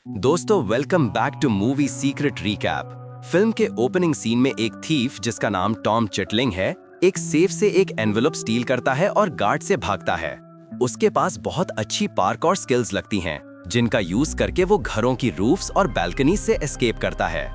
दोस्तों welcome back to movie secret recap. Film के opening scene में एक थीफ जिसका नाम टॉम चिटलिंग है एक सेफ से एक एनवेलप स्टील करता है और गार्ड से भागता है। उसके पास बहुत अच्छी पार्कौर स्किल्स लगती हैं जिनका यूज करके वो घरों की रूफ्स और बैल्कनी से एस्केप करता है।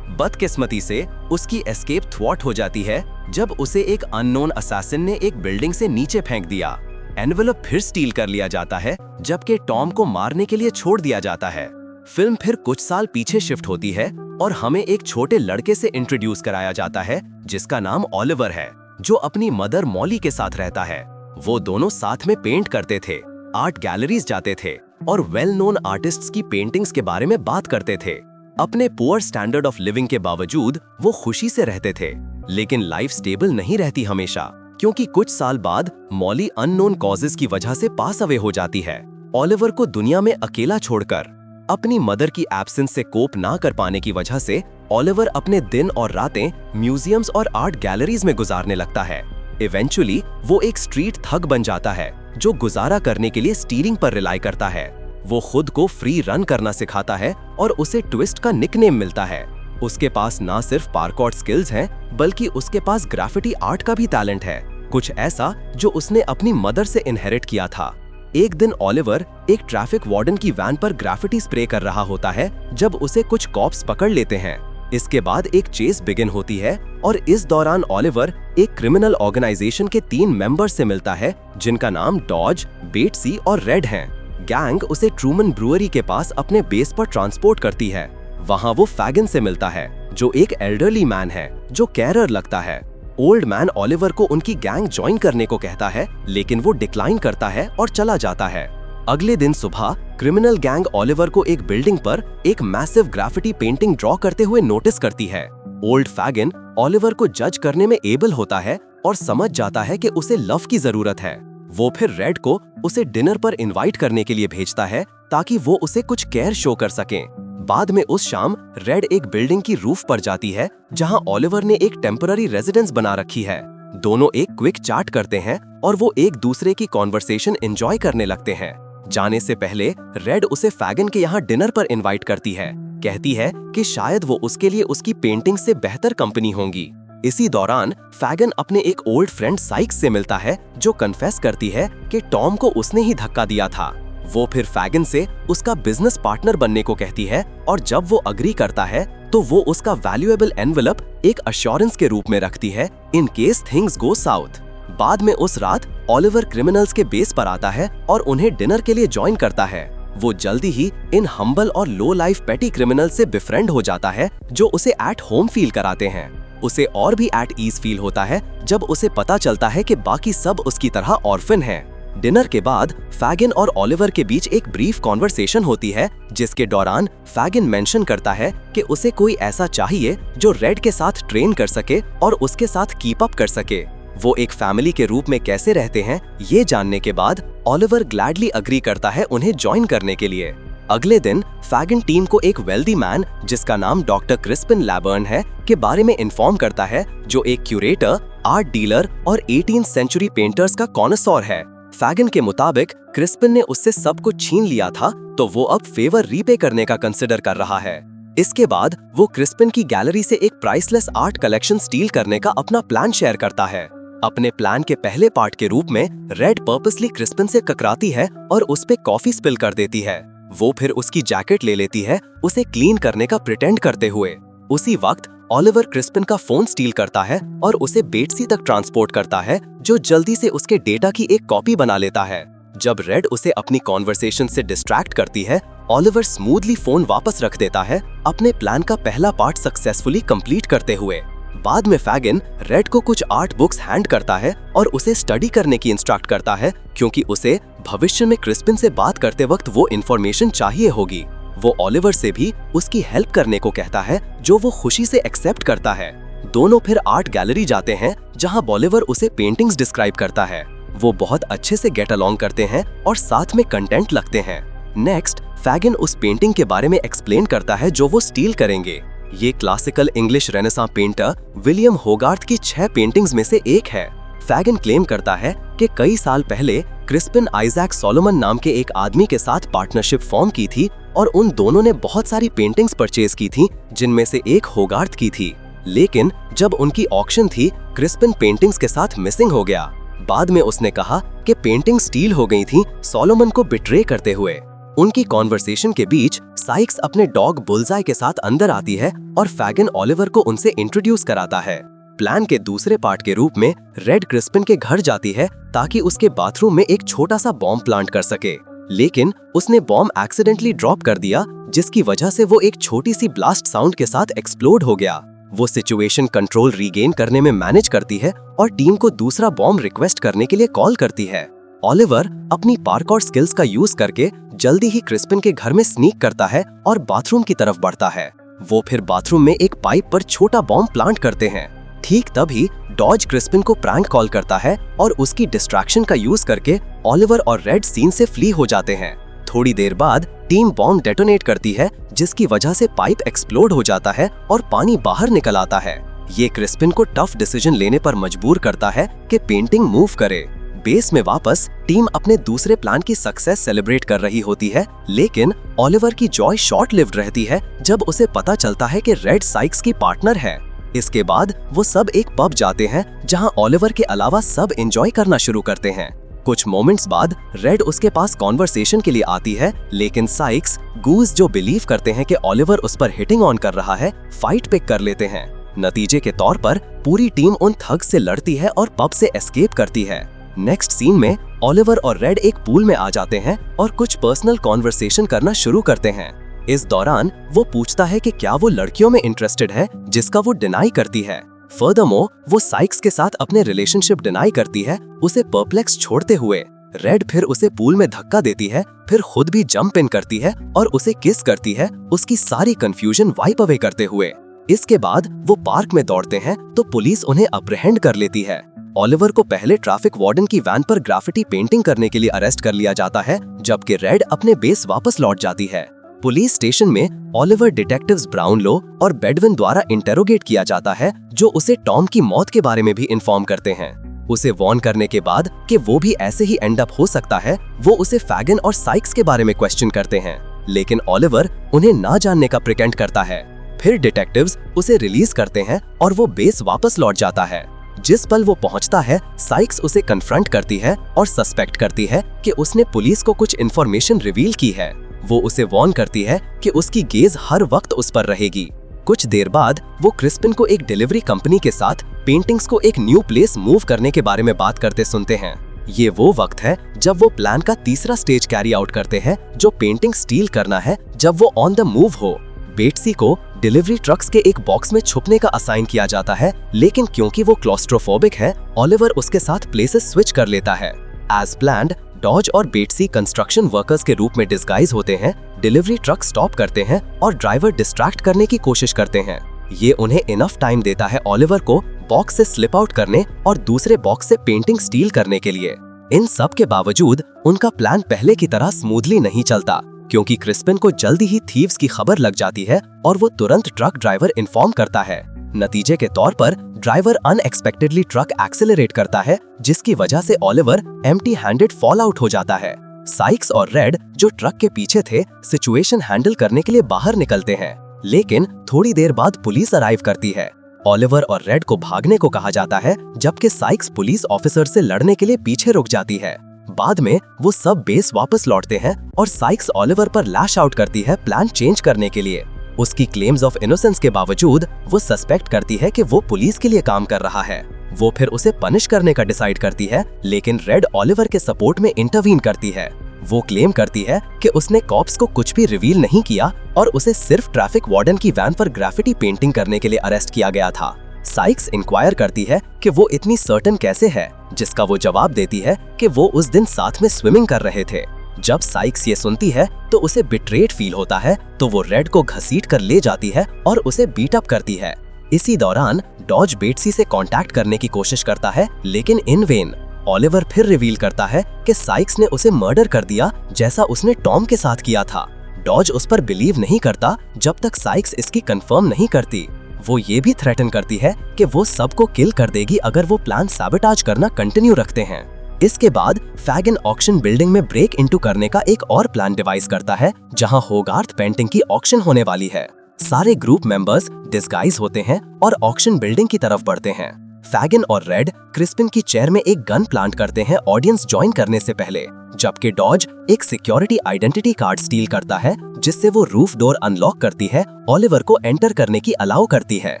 बदकिस्मती से उसकी एस्केप थ्वॉट हो जाती है जब उसे एक अननोन असैसिन ने एक बिल्डिंग से नीचे फेंक दिया। एनवेलप फिर स्टील कर लिया जाता है जबकि टॉम को मारने के लिए छोड़ दिया जाता है। फिल्म फिर कुछ साल पीछे शिफ्ट होती है और हमें एक छोटे लड़के से इंट्रोड्यूस कराया जाता है जिसका नाम ओलिवर है, जो अपनी मदर मॉली के साथ रहता है। वो दोनों साथ में पेंट करते थे, आर्ट गैलरीज जाते थे और वेल नोन आर्टिस्ट्स की पेंटिंग्स के बारे में बात करते थे। अपने पुअर स्टैंडर्ड ऑफ लिविंग के बावजूद वो खुशी से रहते थे, लेकिन लाइफ स्टेबल नहीं रहती हमेशा, क्योंकि कुछ साल बाद मॉली अननोन कॉजेज की वजह से पास अवे हो जाती है। ओलिवर को दुनिया में अकेला छोड़कर अपनी मदर की एब्सेंस से कोप ना कर पाने की वजह से ओलिवर अपने दिन और रातें म्यूजियम्स और आर्ट गैलरीज में गुजारने लगता है। इवेंचुअली वो एक स्ट्रीट थग बन जाता है जो गुजारा करने के लिए स्टीलिंग पर रिलाई करता है। वो खुद को फ्री रन करना सिखाता है और उसे ट्विस्ट का निकनेम मिलता है। उसके पास ना सिर्फ पार्कौर स्किल्स हैं बल्कि उसके पास ग्राफिटी आर्ट का भी टैलेंट है, कुछ ऐसा जो उसने अपनी मदर से इनहेरिट किया था। एक दिन ओलिवर एक ट्रैफिक वार्डन की वैन पर ग्राफिटी स्प्रे कर रहा होता है जब उसे कुछ कॉप्स पकड़ लेते हैं। इसके बाद एक चेस बिगिन होती है और इस दौरान ओलिवर एक क्रिमिनल ऑर्गेनाइजेशन के 3 मेंबर्स से मिलता है जिनका नाम डॉज, बेटसी और रेड हैं। गैंग उसे ट्रूमन ब्रूअरी के पास अपने बेस पर ट्रांसपोर्ट करती है। वहां वो फैगन से मिलता है जो एक एल्डरली मैन है जो कैरर लगता है। ओल्ड मैन ओलिवर को उनकी गैंग ज्वाइन करने को कहता है, लेकिन वो डिक्लाइन करता है और चला जाता है। अगले दिन सुबह क्रिमिनल गैंग ओलिवर को एक बिल्डिंग पर एक मैसिव ग्राफिटी पेंटिंग ड्रॉ करते हुए नोटिस करती है। ओल्ड फैगन ओलिवर को जज करने में एबल होता है और समझ जाता है कि उसे लव की जरूरत है। वो फिर रेड को उसे डिनर पर इनवाइट करने के लिए भेजता है ताकि वो उसे कुछ केयर शो कर सके। बाद में उस शाम रेड एक बिल्डिंग की रूफ पर जाती है जहां ओलिवर ने एक टेम्पररी रेजिडेंस बना रखी है। दोनों एक क्विक चैट करते हैं और वो एक दूसरे की कॉन्वर्सेशन एंजॉय करने लगते हैं। जाने से पहले रेड उसे फैगन के यहाँ डिनर पर इनवाइट करती है, कहती है कि शायद वो उसके लिए उसकी पेंटिंग से बेहतर कंपनी होंगी। इसी दौरान फैगन अपने एक ओल्ड फ्रेंड साइक्स से मिलता है जो कन्फेस करती है कि टॉम को उसने ही धक्का दिया था। वो फिर फैगन से उसका बिजनेस पार्टनर बनने को कहती है और जब वो अग्री करता है तो वो उसका वैल्यूएबल एनवेलप एक अश्योरेंस के रूप में रखती है in case things go south. बाद में उस रात ओलिवर क्रिमिनल्स के बेस पर आता है और उन्हें डिनर के लिए ज्वाइन करता है। वो जल्दी ही इन हम्बल और लो लाइफ पेटी क्रिमिनल से बेफ्रेंड हो जाता है जो उसे एट होम फील कराते हैं। उसे और भी एट ईज फील होता है जब उसे पता चलता है कि बाकी सब उसकी तरह ऑर्फन हैं। डिनर के बाद फैगन और ओलिवर के बीच एक ब्रीफ कॉन्वर्सेशन होती है जिसके दौरान फैगन मेंशन करता है कि उसे कोई ऐसा चाहिए जो रेड के साथ ट्रेन कर सके और उसके साथ कीप अप कर सके। वो एक फैमिली के रूप में कैसे रहते हैं ये जानने के बाद ओलिवर ग्लैडली अग्री करता है उन्हें ज्वाइन करने के लिए। अगले दिन फैगन टीम को एक वेल्दी मैन जिसका नाम डॉक्टर क्रिस्पिन लैबर्न है के बारे में इन्फॉर्म करता है, जो एक क्यूरेटर, आर्ट डीलर और 18th सेंचुरी पेंटर्स का कॉनसॉर है। फैगन के मुताबिक क्रिस्पिन ने उससे सब कुछ छीन लिया था तो वो अब फेवर रीपे करने का कंसिडर कर रहा है। इसके बाद वो क्रिस्पिन की गैलरी से एक प्राइसलेस आर्ट कलेक्शन स्टील करने का अपना प्लान शेयर करता है। अपने प्लान के पहले पार्ट के रूप में रेड पर्पसली क्रिस्पिन से ककराती है और उस पे कॉफी स्पिल कर देती है। वो फिर उसकी जैकेट ले लेती है उसे क्लीन करने का प्रिटेंड करते हुए। उसी वक्त ओलिवर क्रिस्पिन का फोन स्टील करता है और उसे बेटसी तक ट्रांसपोर्ट करता है जो जल्दी से उसके डेटा की एक कॉपी बना लेता है। जब रेड उसे अपनी कॉन्वर्सेशन से डिस्ट्रैक्ट करती है, ओलिवर स्मूथली फोन वापस रख देता है अपने प्लान का पहला पार्ट सक्सेसफुली कंप्लीट करते हुए। बाद में फैगन रेड को कुछ आर्ट बुक्स हैंड करता है और उसे स्टडी करने की इंस्ट्रक्ट करता है क्योंकि उसे भविष्य में क्रिस्पिन से बात करते वक्त वो इन्फॉर्मेशन चाहिए होगी। वो ओलिवर से भी उसकी हेल्प करने को कहता है जो वो खुशी से एक्सेप्ट करता है। दोनों फिर आर्ट गैलरी जाते हैं जहां ओलिवर उसे पेंटिंग्स डिस्क्राइब करता है। वो बहुत अच्छे से गेट अलॉन्ग करते हैं और साथ में कंटेंट लगते हैं। नेक्स्ट फैगन उस पेंटिंग के बारे में एक्सप्लेन करता है जो वो स्टील करेंगे। ये classical English renaissance painter William होगार्थ की 6 पेंटिंग्स में से एक है। फैगन क्लेम करता है कि कई साल पहले क्रिस्पिन आइजैक सोलोमन नाम के एक आदमी के साथ पार्टनरशिप फॉर्म की थी और उन दोनों ने बहुत सारी पेंटिंग्स परचेज की थी, जिनमें से एक होगार्थ की थी। लेकिन जब उनकी ऑक्शन थी, क्रिस्पिन पेंटिंग्स के साथ मिसिंग हो गया। बाद में उसने कहा कि पेंटिंग स्टील हो गई थी, सोलोमन को बिट्रे करते हुए। उनकी कॉन्वर्सेशन के बीच साइक्स अपने डॉग बुलजाई के साथ अंदर आती है और फैगन ओलिवर को उनसे इंट्रोड्यूस कराता है। प्लान के दूसरे पार्ट के रूप में रेड क्रिस्पिन के घर जाती है ताकि उसके बाथरूम में एक छोटा सा बॉम्ब प्लांट कर सके, लेकिन उसने बॉम्ब एक्सीडेंटली ड्रॉप कर दिया, जिसकी वजह से वो एक छोटी सी ब्लास्ट साउंड के साथ एक्सप्लोड हो गया। वो सिचुएशन कंट्रोल रीगेन करने में मैनेज करती है और टीम को दूसरा बॉम्ब रिक्वेस्ट करने के लिए कॉल करती है। ओलिवर अपनी पार्कोर स्किल्स का यूज करके जल्दी ही क्रिस्पिन के घर में स्नीक करता है और बाथरूम की तरफ बढ़ता है। वो फिर बाथरूम में एक पाइप पर छोटा बॉम्ब प्लांट करते हैं। ठीक तभी डॉज क्रिस्पिन को प्रैंक कॉल करता है और उसकी डिस्ट्रैक्शन का यूज करके ओलिवर और रेड सीन से फ्ली हो जाते हैं। थोड़ी देर बाद टीम बॉम्ब डेटोनेट करती है, जिसकी वजह से पाइप एक्सप्लोड हो जाता है और पानी बाहर निकल आता है। ये क्रिस्पिन को टफ डिसीजन लेने पर मजबूर करता है कि पेंटिंग मूव करे। बेस में वापस टीम अपने दूसरे प्लान की सक्सेस सेलिब्रेट कर रही होती है, लेकिन ओलिवर की जॉय शॉर्ट लिव्ड रहती है जब उसे पता चलता है कि रेड साइक्स की पार्टनर है। इसके बाद वो सब एक पब जाते हैं जहां ओलिवर के अलावा सब एंजॉय करना शुरू करते हैं। कुछ मोमेंट्स बाद रेड उसके पास कॉन्वर्सेशन के लिए आती है, लेकिन साइक्स गूज जो बिलीव करते हैं कि ओलिवर उस पर हिटिंग ऑन कर रहा है, फाइट पिक कर लेते हैं। नतीजे के तौर पर पूरी टीम उन थग्स से लड़ती है और पब से एस्केप करती है। नेक्स्ट सीन में ओलिवर और रेड एक पूल में आ जाते हैं और कुछ पर्सनल कॉन्वर्सेशन करना शुरू करते हैं। इस दौरान वो पूछता है कि क्या वो लड़कियों में इंटरेस्टेड है, जिसका वो डिनाई करती है। फर्दरमोर वो साइक्स के साथ अपने रिलेशनशिप डिनाई करती है, उसे परप्लेक्स छोड़ते हुए। रेड फिर उसे पूल में धक्का देती है, फिर खुद भी जंप इन करती है और उसे किस करती है, उसकी सारी कंफ्यूजन वाइप अवे करते हुए। इसके बाद वो पार्क में दौड़ते हैं तो पुलिस उन्हें अप्रहेंड कर लेती है। ओलिवर को पहले ट्रैफिक वार्डन की वैन पर ग्राफिटी पेंटिंग करने के लिए अरेस्ट कर लिया जाता है, जबकि रेड अपने बेस वापस लौट जाती है। पुलिस स्टेशन में ओलिवर डिटेक्टिव्स ब्राउनलो और बेडविन द्वारा इंटेरोगेट किया जाता है, जो उसे टॉम की मौत के बारे में भी इन्फॉर्म करते हैं। उसे वार्न करने के बाद कि वो भी ऐसे ही एंड अप हो सकता है, वो उसे फैगन और साइक्स के बारे में क्वेश्चन करते हैं, लेकिन ओलिवर उन्हें ना जानने का प्रिटेंड करता है। फिर डिटेक्टिव्स उसे रिलीज करते हैं और वो बेस वापस लौट जाता है। जिस पल वो पहुंचता है, साइक्स उसे कन्फ्रंट करती है और सस्पेक्ट करती है कि उसने पुलिस को कुछ इन्फॉर्मेशन रिवील की है। वो उसे वार्न करती है कि उसकी गेज हर वक्त उस पर रहेगी। कुछ देर बाद वो क्रिस्पिन को एक डिलीवरी कंपनी के साथ पेंटिंग्स को एक न्यू प्लेस मूव करने के बारे में बात करते सुनते हैं। ये वो वक्त है जब वो प्लान का तीसरा स्टेज कैरी आउट करते हैं, जो पेंटिंग स्टील करना है जब वो ऑन द मूव हो। बेट्सी को डिलीवरी ट्रक्स के एक बॉक्स में छुपने का असाइन किया जाता है, लेकिन क्योंकि वो क्लॉस्ट्रोफोबिक है, ओलिवर उसके साथ प्लेसेस स्विच कर लेता है। एज प्लान्ड डॉज और बेट्सी कंस्ट्रक्शन वर्कर्स के रूप में डिस्गाइज होते हैं, डिलीवरी ट्रक स्टॉप करते हैं और ड्राइवर डिस्ट्रैक्ट करने की कोशिश करते हैं। ये उन्हें इनफ टाइम देता है ओलिवर को बॉक्स से स्लिप आउट करने और दूसरे बॉक्स से पेंटिंग स्टील करने के लिए। इन सब के बावजूद उनका प्लान पहले की तरह स्मूथली नहीं चलता, क्योंकि क्रिस्पिन को जल्दी ही थीव्स की खबर लग जाती है और वो तुरंत ट्रक ड्राइवर इन्फॉर्म करता है। नतीजे के तौर पर ड्राइवर अनएक्सपेक्टेडली ट्रक एक्सेलरेट करता है, जिसकी वजह से Oliver empty handed fall out हो जाता है। साइक्स और रेड जो ट्रक के पीछे थे, सिचुएशन हैंडल करने के लिए बाहर निकलते हैं, लेकिन थोड़ी देर बाद पुलिस अराइव करती है। ओलिवर और रेड को भागने को कहा जाता है, जबकि साइक्स पुलिस ऑफिसर से लड़ने के लिए पीछे रुक जाती है। बाद में वो सब बेस वापस लौटते हैं और साइक्स ओलिवर पर लैश आउट करती है प्लान चेंज करने के लिए। उसकी क्लेम्स ऑफ इनोसेंस के बावजूद वो सस्पेक्ट करती है कि वो पुलिस के लिए काम कर रहा है। वो फिर उसे पनिश करने का डिसाइड करती है, लेकिन रेड ओलिवर के सपोर्ट में इंटरवीन करती है। वो क्लेम करती है कि उसने कॉप्स को कुछ भी रिवील नहीं किया और उसे सिर्फ ट्रैफिक वार्डन की वैन पर ग्राफिटी पेंटिंग करने के लिए अरेस्ट किया गया था। साइक्स इंक्वायर करती है कि वो इतनी सर्टेन कैसे है, जिसका वो जवाब देती है कि वो उस दिन साथ में स्विमिंग कर रहे थे। जब साइक्स ये सुनती है तो उसे बिट्रेड फील होता है, तो वो रेड को घसीट कर ले जाती है और उसे बीट अप करती है। इसी दौरान डॉज बेट्सी से कांटेक्ट करने की कोशिश करता है, लेकिन इन वेन। ओलिवर फिर रिवील करता है कि साइक्स ने उसे मर्डर कर दिया, जैसा उसने टॉम के साथ किया था। डॉज उस पर बिलीव नहीं करता जब तक साइक्स इसकी कंफर्म नहीं करती। वो ये भी थ्रेटन करती है कि वो सबको किल कर देगी अगर वो प्लान सैबोटाज करना कंटिन्यू रखते हैं। इसके बाद फैगन ऑक्शन बिल्डिंग में ब्रेक इनटू करने का एक और प्लान डिवाइस करता है, जहां होगार्थ पेंटिंग की ऑक्शन होने वाली है। सारे ग्रुप मेंबर्स डिस्गाइज होते हैं और ऑक्शन बिल्डिंग की तरफ बढ़ते हैं। फैगन और रेड क्रिस्पिन की चेयर में एक गन प्लांट करते हैं ऑडियंस ज्वाइन करने से पहले, जबकि डॉज एक सिक्योरिटी आइडेंटिटी कार्ड स्टील करता है, जिससे वो रूफ डोर अनलॉक करती है, ओलिवर को एंटर करने की अलाउ करती है।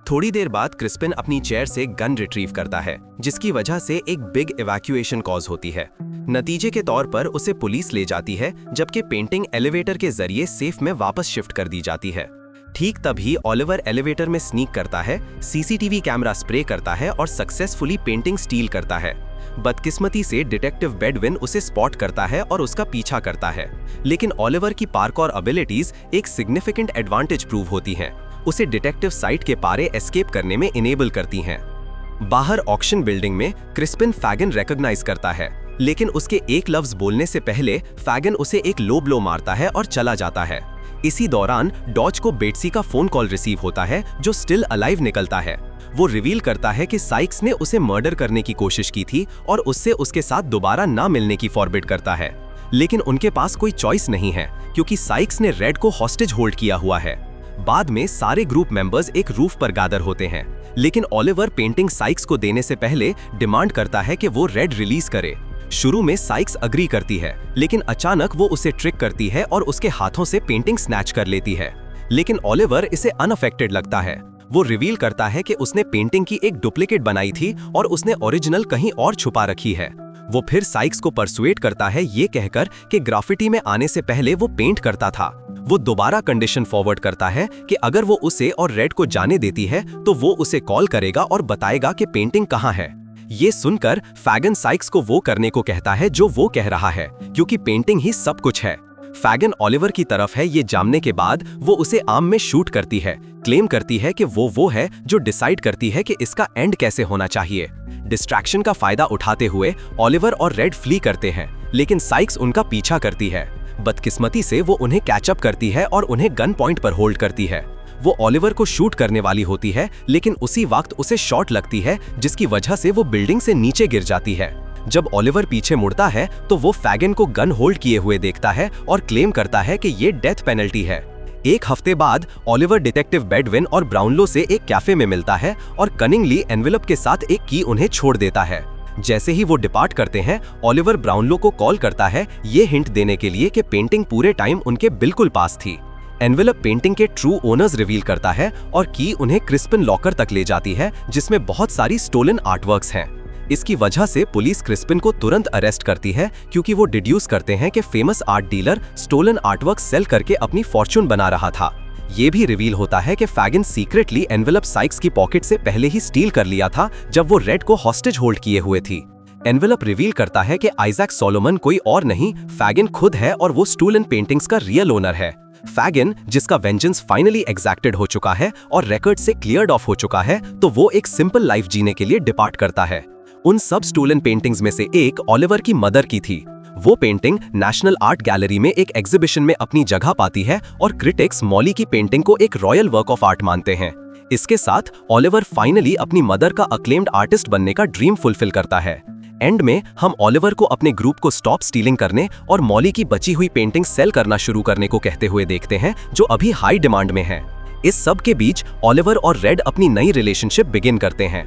थोड़ी देर बाद क्रिस्पिन अपनी चेयर से गन रिट्रीव करता है, जिसकी वजह से एक बिग इवैक्यूएशन कॉज होती है। नतीजे के तौर पर उसे पुलिस ले जाती है, जबकि पेंटिंग एलिवेटर के जरिए सेफ में वापस शिफ्ट कर दी जाती है। ठीक तभी ओलिवर एलिवेटर में स्नीक करता है, सीसीटीवी कैमरा स्प्रे करता है और सक्सेसफुली पेंटिंग स्टील करता है। बदकिस्मती से डिटेक्टिव बेडविन उसे स्पॉट करता है और उसका पीछा करता है, लेकिन ओलिवर की पार्कौर एबिलिटीज एक सिग्निफिकेंट एडवांटेज प्रूव होती हैं। उसे डिटेक्टिव साइट के पारे एस्केप करने में इनेबल करती हैं। बाहर ऑक्शन बिल्डिंग में क्रिस्पिन फैगन रिकॉग्नाइज करता है, लेकिन उसके एक लफ्ज बोलने से पहले फैगन उसे एक लो ब्लो मारता है और चला जाता है। इसी दौरान डॉज को बेट्सी का फोन कॉल रिसीव होता है, जो स्टिल अलाइव निकलता है। वो रिवील करता है कि साइक्स ने उसे मर्डर करने की कोशिश की थी और उससे उसके साथ दोबारा ना मिलने की फॉरबिड करता है, लेकिन उनके पास कोई चॉइस नहीं है क्योंकि साइक्स ने रेड को हॉस्टेज होल्ड किया हुआ है। बाद में सारे ग्रुप मेंबर्स एक रूफ पर गैदर होते हैं, लेकिन ओलिवर पेंटिंग साइक्स को देने से पहले डिमांड करता है कि वो रेड रिलीज करे। शुरू में साइक्स अग्री करती है, लेकिन अचानक वो उसे ट्रिक करती है और उसके हाथों से पेंटिंग स्नैच कर लेती है, लेकिन ओलिवर इसे अनअफेक्टेड लगता है। वो रिवील करता है कि उसने पेंटिंग की एक डुप्लीकेट बनाई थी और उसने ओरिजिनल कहीं और छुपा रखी है। वो फिर साइक्स को परसुएट करता है, ये कहकर कि ग्राफिटी में आने से पहले वो पेंट करता था। वो दोबारा कंडीशन फॉरवर्ड करता है कि अगर वो उसे और रेड को जाने देती है तो वो उसे कॉल करेगा और बताएगा कि पेंटिंग कहाँ है। ये सुनकर फैगन साइक्स को वो करने को कहता है जो वो कह रहा है, क्योंकि पेंटिंग ही सब कुछ है। फैगन ओलिवर की तरफ है, ये जानने के बाद वो उसे आर्म में शूट करती है, क्लेम करती है कि वो है जो डिसाइड करती है कि इसका एंड कैसे होना चाहिए। डिस्ट्रैक्शन का फायदा उठाते हुए ओलिवर और रेड फ्ली करते हैं, लेकिन साइक्स उनका पीछा करती है। बदकिस्मती से वो उन्हें कैचअप करती है और उन्हें गन पॉइंट पर होल्ड करती है। वो ओलिवर को शूट करने वाली होती है, लेकिन उसी वक्त उसे शॉट लगती है, जिसकी वजह से वो बिल्डिंग से नीचे गिर जाती है। जब ओलिवर पीछे मुड़ता है तो वो फैगन को गन होल्ड किए हुए देखता है और क्लेम करता है कि ये डेथ पेनल्टी है। एक हफ्ते बाद ओलिवर डिटेक्टिव बेडविन और ब्राउनलो से एक कैफे में मिलता है और कनिंगली एनवेलप के साथ एक की उन्हें छोड़ देता है। जैसे ही वो डिपार्ट करते हैं, ओलिवर ब्राउनलो को कॉल करता है, ये हिंट देने के लिए कि पेंटिंग पूरे टाइम उनके बिल्कुल पास थी। एनवेलप पेंटिंग के ट्रू ओनर्स रिवील करता है और की उन्हें क्रिस्पिन लॉकर तक ले जाती है, जिसमें बहुत सारी स्टोलन आर्टवर्क्स हैं। इसकी वजह से पुलिस क्रिस्पिन को तुरंत अरेस्ट करती है, क्योंकि वो डिड्यूस करते हैं कि famous art dealer stolen artwork sale करके अपनी फॉर्च्यून बना रहा था। ये भी रिवील होता है कि फैगन सीक्रेटली एनवेलप साइक्स की पॉकेट से पहले ही स्टील कर लिया था, जब वो रेड को हॉस्टेज होल्ड किए हुए थी। एनवेलप रिवील करता है कि आइजैक सोलोमन कोई और नहीं, फैगन खुद है और वो स्टोलन पेंटिंग्स का रियल ओनर है। फैगन, जिसका वेंजेंस फाइनली एग्जैक्टेड हो चुका है और रिकॉर्ड से क्लियर्ड ऑफ हो चुका है, तो वो एक सिंपल लाइफ जीने के लिए डिपार्ट करता है। उन सब स्टोलन पेंटिंग्स में से एक ओलिवर की मदर की थी। वो पेंटिंग नेशनल आर्ट गैलरी में एक एग्जीबिशन में अपनी जगह पाती है और क्रिटिक्स मॉली की पेंटिंग को एक रॉयल वर्क ऑफ आर्ट मानते हैं। इसके साथ ओलिवर फाइनली अपनी मदर का अक्लेम्ड आर्टिस्ट बनने का ड्रीम फुलफिल करता है। एंड में हम ओलिवर को अपने ग्रुप को स्टॉप स्टीलिंग करने और मॉली की बची हुई पेंटिंग सेल करना शुरू करने को कहते हुए देखते हैं, जो अभी हाई डिमांड में है। इस सब के बीच ओलिवर और रेड अपनी नई रिलेशनशिप बिगिन करते हैं।